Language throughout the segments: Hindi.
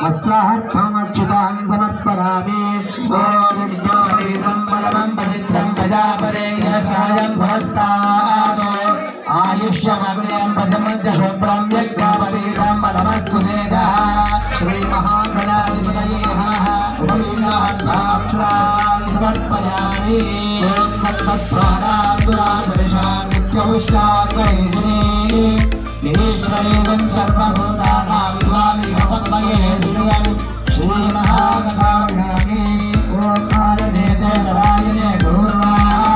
वस्त्रार्थमच्युतान् समर्पयामि। ओम विद्योपीतं बलवं पवित्रं प्रजापते यशायं भवस्तात् आयुष्यमग्र्यं पदमञ्च शुभ्रं यज्ञापतीतं बलमस्तु तेजः। श्रीमहागणाधिपतये नमः। उपवीताक्षरां समर्पयामि। ओम तत्सत्प्राणां दुरासरिषां नित्यमुष्टाङ्गैः ईश्वरेवं सर्वभूतानां स्वामी भगवद्गीते श्रीयं श्रीमहागणाधिपतये ओम आरदेते नारायणे गुरुर्वाणोत्तमस्तुते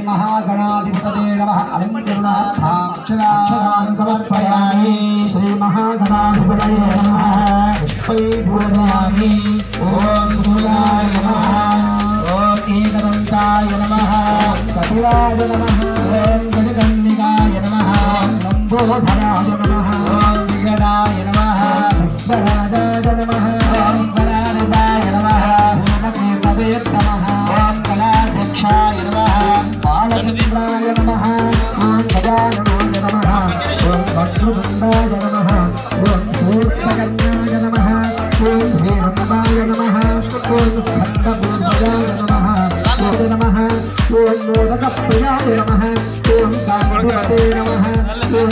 महागणाधिपतये नमः। अक्षरां समर्पयामि। श्रीमहागणाधिपतये नमः। पुष्पैर्पूजयामि। ओम सूर्याय नमः। ओम एकदन्ताय नमः। कपिलाय नमः। ओम गजकर्णिकाय नमः। लम्बोदराय नमः। ओम विकटाय नमः। पुष्पराजाय नमः। ओम गणाधिपाय नमः। नमः। ओम कलाध्यक्षाय नमः। बालचन्द्राय नमः। ओम गजाननाय नमः। ओम वक्रतुण्डाय नमः। ओम सूर्पकर्णाय नमः। ओम हेमकमाय नमः। ओम स्कन्दपूर्वजाय नमः। ओम नमः। ओम मोदकप्रियाय नमः। ओम कान्तिमते नमः। ओम